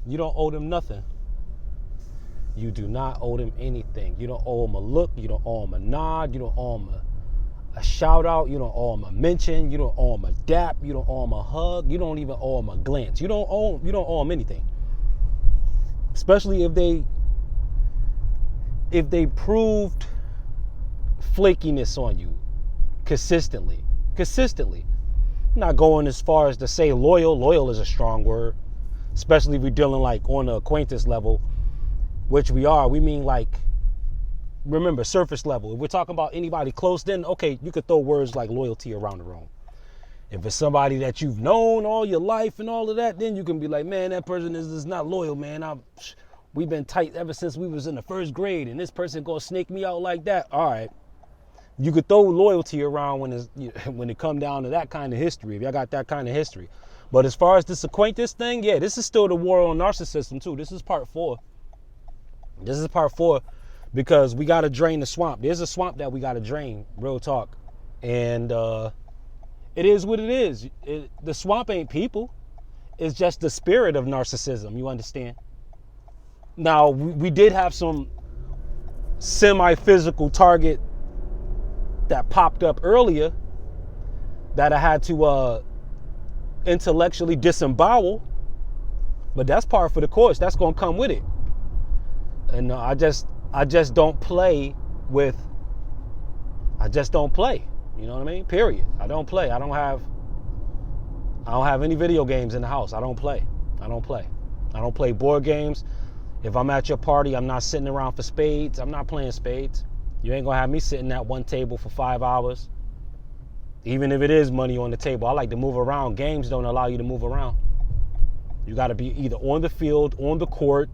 You don't owe them nothing. You do not owe them anything. You don't owe them a look. You don't owe them a nod. You don't owe them a shout out. You don't owe them a mention. You don't owe them a dap. You don't owe them a hug. You don't even owe them a glance. You don't owe them anything. Especially if they proved flakiness on you consistently. I'm not going as far as to say loyal. Loyal is a strong word, especially if we're dealing like on the acquaintance level, which we are. We mean like, remember, surface level. If we're talking about anybody close, then okay, you could throw words like loyalty around the room. If it's somebody that you've known all your life and all of that, then you can be like, man, that person is not loyal, man. We've been tight ever since we was in the first grade, and this person gonna snake me out like that. All right. You could throw loyalty around when it come down to that kind of history, if y'all got that kind of history. But as far as this acquaintance thing, yeah, this is still the war on narcissism too. This is part 4. This is part 4 because we got to drain the swamp. There's a swamp that we got to drain, real talk. And it is what it is. The swamp ain't people. It's just the spirit of narcissism, you understand? Now, we did have some semi-physical target that popped up earlier that I had to intellectually disembowel, but that's par for the course. That's gonna come with it. And I just don't play with. I just don't play. You know what I mean? Period. I don't play. I don't have any video games in the house. I don't play. I don't play board games. If I'm at your party, I'm not sitting around for spades. I'm not playing spades. You ain't gonna have me sitting at one table for 5 hours. Even if it is money on the table, I like to move around. Games don't allow you to move around. You gotta be either on the field, on the court,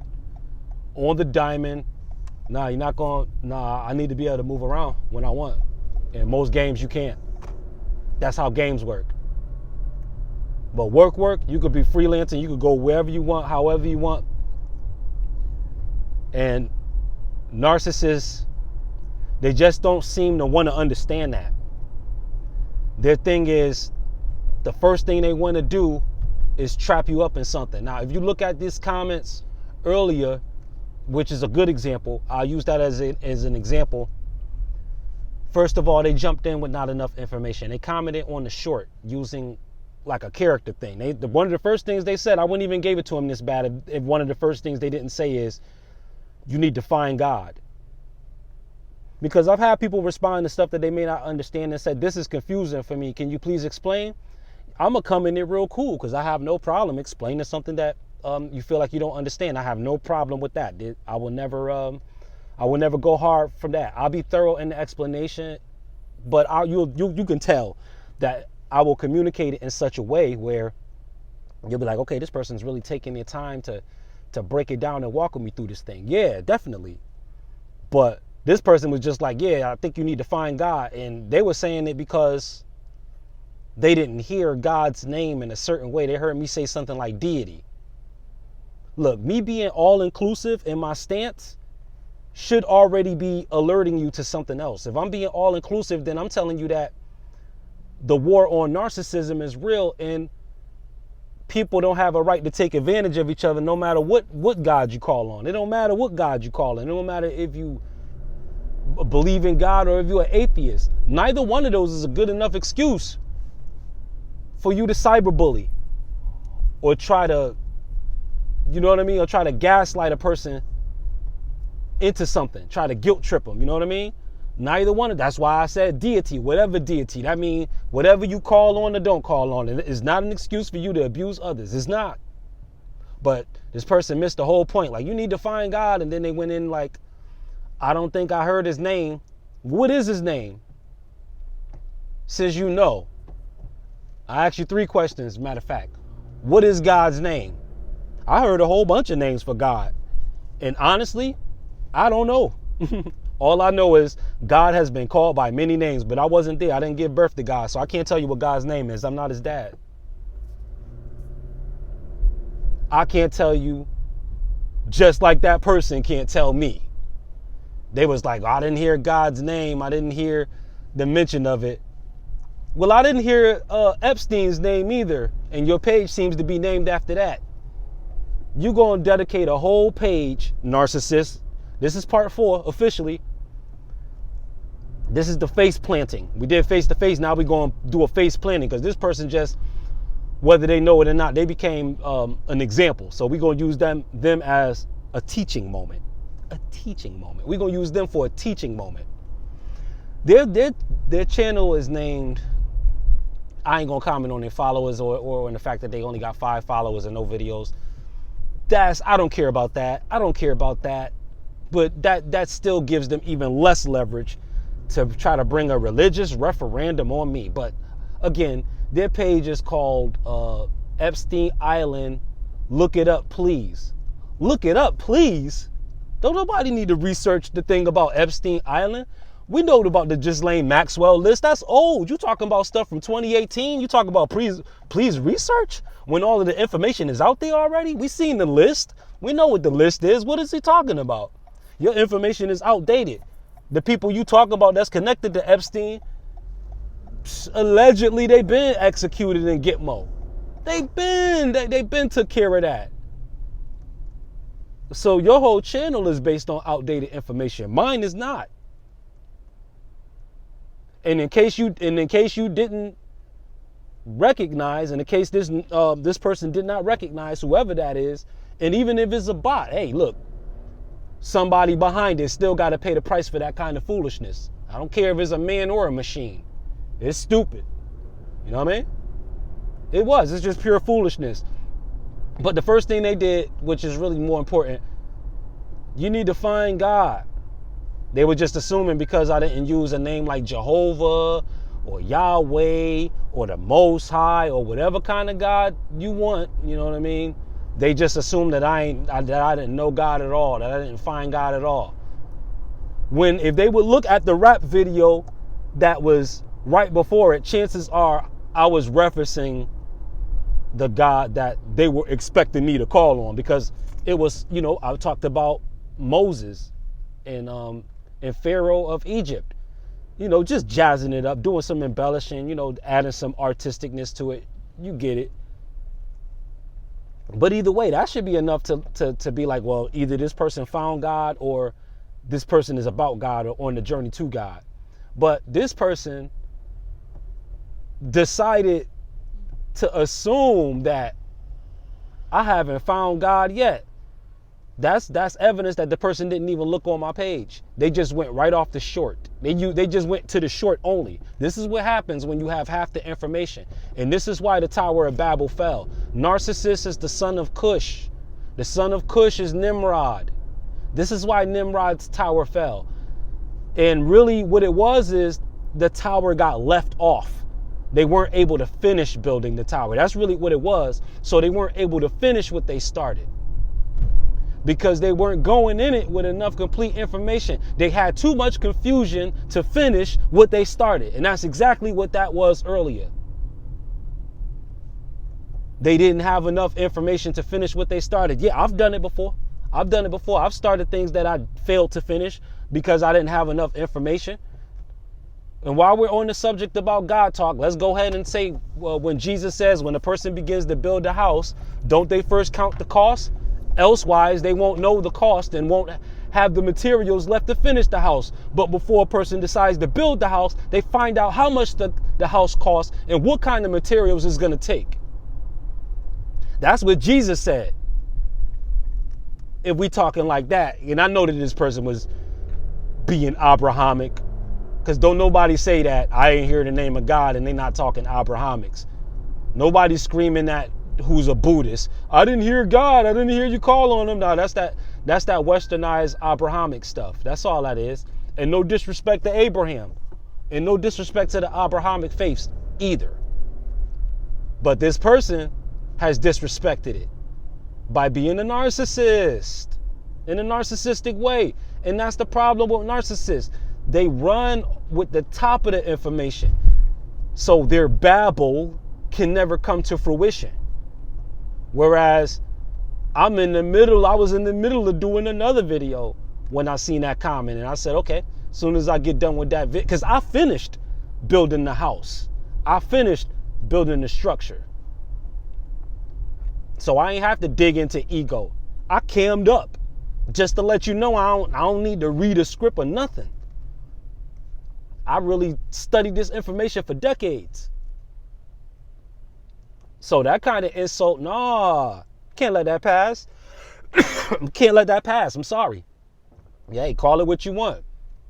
on the diamond. Nah, you're not gonna, I need to be able to move around when I want. And most games you can't. That's how games work. But work, you could be freelancing, you could go wherever you want, however you want. And narcissists, they just don't seem to want to understand that. Their thing is, the first thing they want to do is trap you up in something. Now, if you look at these comments earlier, which is a good example, I'll use that as an example. First of all, they jumped in with not enough information. They commented on the short using like a character thing. One of the first things they said, I wouldn't even give it to them this bad if one of the first things they didn't say is, you need to find God. Because I've had people respond to stuff that they may not understand and said, this is confusing for me. Can you please explain? I'm going to come in there real cool because I have no problem explaining something that you feel like you don't understand. I have no problem with that. I will never go hard from that. I'll be thorough in the explanation, but you can tell that I will communicate it in such a way where you'll be like, okay, this person's really taking their time to break it down and walk with me through this thing. Yeah, definitely. But this person was just like, yeah, I think you need to find God. And they were saying it because they didn't hear God's name in a certain way. They heard me say something like deity. Look, me being all-inclusive in my stance should already be alerting you to something else. If I'm being all-inclusive, then I'm telling you that the war on narcissism is real and people don't have a right to take advantage of each other no matter what God you call on. It don't matter what God you call on. It don't matter if you believe in God or if you're an atheist. Neither one of those is a good enough excuse for you to cyberbully or try to, you know what I mean, or try to gaslight a person into something, try to guilt trip them, you know what I mean? Neither one of that's why I said deity, whatever deity. That means whatever you call on or don't call on. It is not an excuse for you to abuse others. It's not. But this person missed the whole point. Like, you need to find God, and then they went in like, I don't think I heard his name. What is his name? Since you know. I asked you 3 questions, matter of fact. What is God's name? I heard a whole bunch of names for God. And honestly, I don't know. All I know is God has been called by many names, but I wasn't there. I didn't give birth to God, so I can't tell you what God's name is. I'm not his dad. I can't tell you, just like that person can't tell me. They was like, I didn't hear God's name. I didn't hear the mention of it. Well, I didn't hear Epstein's name either, and your page seems to be named after that. You going to dedicate a whole page, narcissist. This is part 4 officially. This is the face planting. We did face to face. Now we're going to do a face planting because this person just, whether they know it or not, they became an example. So we're going to use them as a teaching moment. A teaching moment. We're going to use them for a teaching moment. Their channel is named, I ain't going to comment on their followers or on the fact that they only got 5 followers and no videos. I don't care about that. I don't care about that. But that still gives them even less leverage to try to bring a religious referendum on me. But again, their page is called Epstein Island. Look it up, please. Look it up, please. Don't nobody need to research the thing about Epstein Island. We know about the Ghislaine Maxwell list. That's old. You talking about stuff from 2018. You talking about please research when all of the information is out there already. We seen the list. We know what the list is. What is he talking about? Your information is outdated. The people you talk about that's connected to Epstein, allegedly they've been executed in Gitmo. They've been took care of that. So your whole channel is based on outdated information. Mine is not. And in case you didn't recognize, in case this person did not recognize, whoever that is, and even if it's a bot, hey, look, somebody behind it still got to pay the price for that kind of foolishness. I don't care if it's a man or a machine. It's stupid. You know what I mean? It's just pure foolishness. But the first thing they did, which is really more important, you need to find God. They were just assuming because I didn't use a name like Jehovah or Yahweh or the Most High or whatever kind of God you want, you know what I mean? They just assumed that I didn't know God at all, that I didn't find God at all. When if they would look at the rap video that was right before it, chances are I was referencing the God that they were expecting me to call on, because it was, I talked about Moses and Pharaoh of Egypt, just jazzing it up, doing some embellishing, adding some artisticness to it. You get it. But either way, that should be enough to be like, well, either this person found God or this person is about God or on the journey to God. But this person decided to assume that I haven't found God yet. That's evidence that the person didn't even look on my page. They just went right off the short. They just went to the short only. This is what happens when you have half the information. And this is why the Tower of Babel fell. Narcissus is the son of Cush. The son of Cush is Nimrod. This is why Nimrod's tower fell. And really what it was is the tower got left off. They weren't able to finish building the tower. That's really what it was. So they weren't able to finish what they started, because they weren't going in it with enough complete information. They had too much confusion to finish what they started. And that's exactly what that was earlier. They didn't have enough information to finish what they started. Yeah, I've done it before. I've started things that I failed to finish because I didn't have enough information. And while we're on the subject about God talk, let's go ahead and say, well, when Jesus says, when a person begins to build a house, don't they first count the cost? Elsewise, they won't know the cost and won't have the materials left to finish the house. But before a person decides to build the house, they find out how much the house costs and what kind of materials it's going to take. That's what Jesus said. If we talking like that, and I know that this person was being Abrahamic, because don't nobody say that I ain't hear the name of God and they not talking Abrahamics. Nobody's screaming that who's a Buddhist. I didn't hear God. I didn't hear you call on him. No, that's that westernized Abrahamic stuff. That's all that is. And no disrespect to Abraham. And no disrespect to the Abrahamic faiths either. But this person has disrespected it by being a narcissist in a narcissistic way. And that's the problem with narcissists. They run with the top of the information, so their babble can never come to fruition. Whereas I was in the middle of doing another video when I seen that comment, and I said, okay, as soon as I get done with that video, because I finished building the house. I finished building the structure. So I ain't have to dig into ego. I cammed up just to let you know I don't need to read a script or nothing. I really studied this information for decades. So that kind of insult, nah, can't let that pass. Can't let that pass. I'm sorry. Yeah, call it what you want.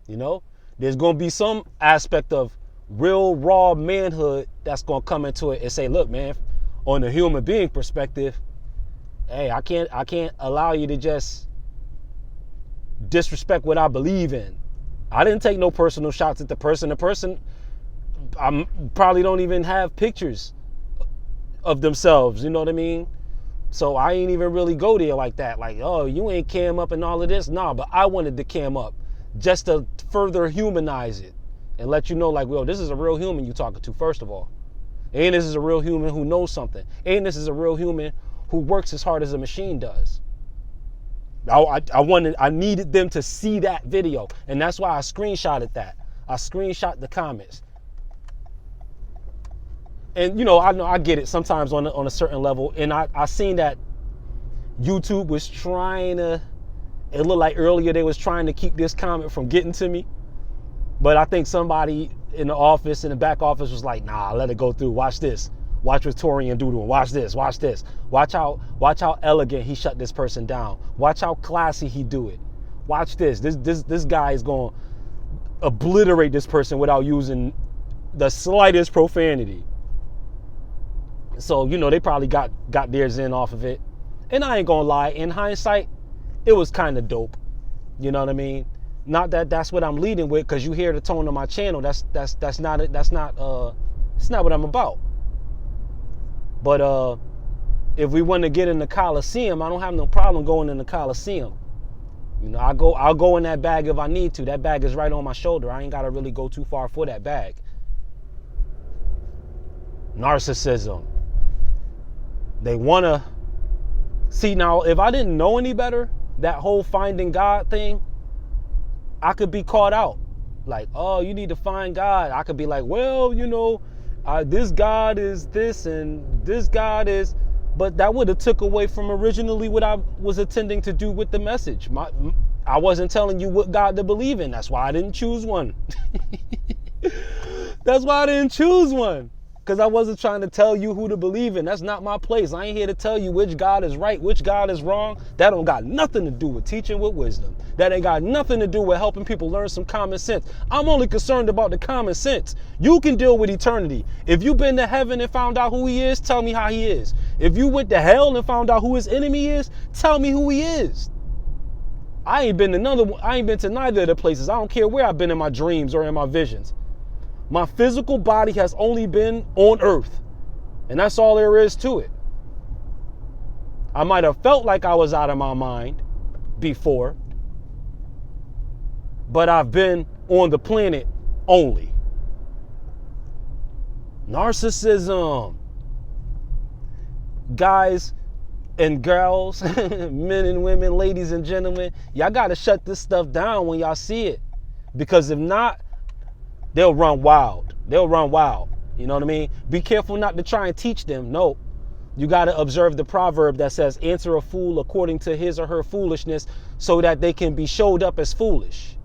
You know, there's going to be some aspect of real raw manhood that's going to come into it and say, look, man, on the human being perspective, hey, I can't allow you to just disrespect what I believe in. I didn't take no personal shots at the person. The person probably don't even have pictures of themselves. You know what I mean? So I ain't even really go there like that. Like, oh, you ain't cam up and all of this. Nah, but I wanted to cam up just to further humanize it and let you know, like, well, this is a real human you talking to, first of all. And this is a real human who knows something. And this is a real human who works as hard as a machine does. I needed them to see that video. And that's why I screenshotted that. I screenshot the comments. And, you know I get it sometimes on a certain level. And I seen that YouTube was trying to, it looked like earlier they was trying to keep this comment from getting to me. But I think somebody in the office, in the back office, was like, nah, let it go through. Watch this. Watch what Torian do to him. Watch this. Watch this. Watch how elegant he shut this person down. Watch how classy he do it. Watch this. This guy is going to obliterate this person without using the slightest profanity. So, you know, they probably got theirs in off of it. And I ain't gonna lie, in hindsight, it was kind of dope. You know what I mean? Not that that's what I'm leading with, because you hear the tone of my channel. That's not what I'm about. But if we want to get in the Coliseum, I don't have no problem going in the Coliseum. You know, I'll go in that bag if I need to. That bag is right on my shoulder. I ain't gotta really go too far for that bag. Narcissism. They wanna see, now if I didn't know any better, that whole finding God thing, I could be caught out. Like, oh, you need to find God. I could be like, well, you know, this God is this and this God is, but that would have took away from originally what I was intending to do with the message. I wasn't telling you what God to believe in. That's why I didn't choose one. That's why I didn't choose one. Because I wasn't trying to tell you who to believe in. That's not my place. I ain't here to tell you which God is right, which God is wrong. That don't got nothing to do with teaching with wisdom. That ain't got nothing to do with helping people learn some common sense. I'm only concerned about the common sense. You can deal with eternity. If you've been to heaven and found out who he is, tell me how he is. If you went to hell and found out who his enemy is, tell me who he is. I ain't been to neither of the places. I don't care where I've been in my dreams or in my visions. My physical body has only been on earth, and that's all there is to it. I might have felt like I was out of my mind before, but I've been on the planet only. Narcissism. Guys and girls, men and women, ladies and gentlemen, y'all got to shut this stuff down when y'all see it, because if not, they'll run wild. They'll run wild. You know what I mean? Be careful not to try and teach them. No. You got to observe the proverb that says, answer a fool according to his or her foolishness, so that they can be showed up as foolish.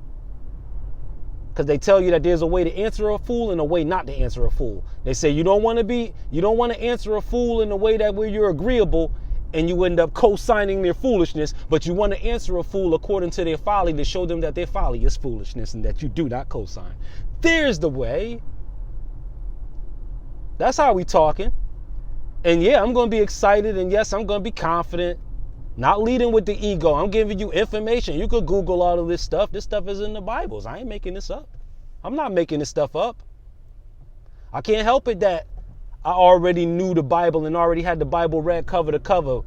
Because they tell you that there's a way to answer a fool and a way not to answer a fool. They say you don't want to answer a fool in a way that where you're agreeable and you end up co-signing their foolishness, but you want to answer a fool according to their folly to show them that their folly is foolishness and that you do not co-sign. There's the way. That's how we talking. And yeah, I'm going to be excited, and yes, I'm going to be confident. Not leading with the ego. I'm giving you information. You could Google all of this stuff. This stuff is in the Bibles. I ain't making this up. I'm not making this stuff up. I can't help it that I already knew the Bible and already had the Bible read cover to cover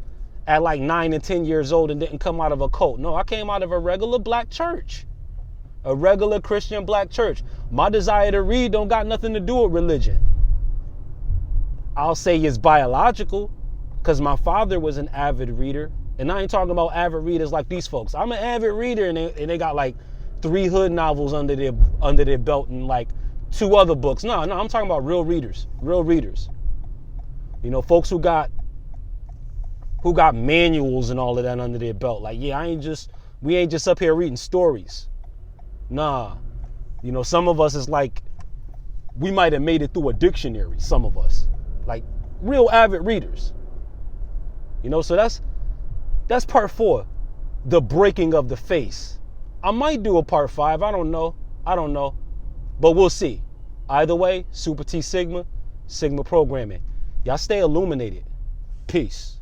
at like 9 and 10 years old and didn't come out of a cult. No, I came out of a regular black church. A regular Christian black church. My desire to read don't got nothing to do with religion. I'll say it's biological, because my father was an avid reader. And I ain't talking about avid readers like these folks. I'm an avid reader, and they got like 3 hood novels under their belt and like 2 other books. No, I'm talking about real readers. Real readers. You know, folks who got who got manuals and all of that under their belt. Like, yeah, we ain't just up here reading stories. Nah. You know, some of us is like, we might have made it through a dictionary, some of us. Like, real avid readers. You know, so that's part 4. The breaking of the face. I might do a part 5. I don't know. But we'll see. Either way, Super T Sigma, Sigma programming. Y'all stay illuminated. Peace.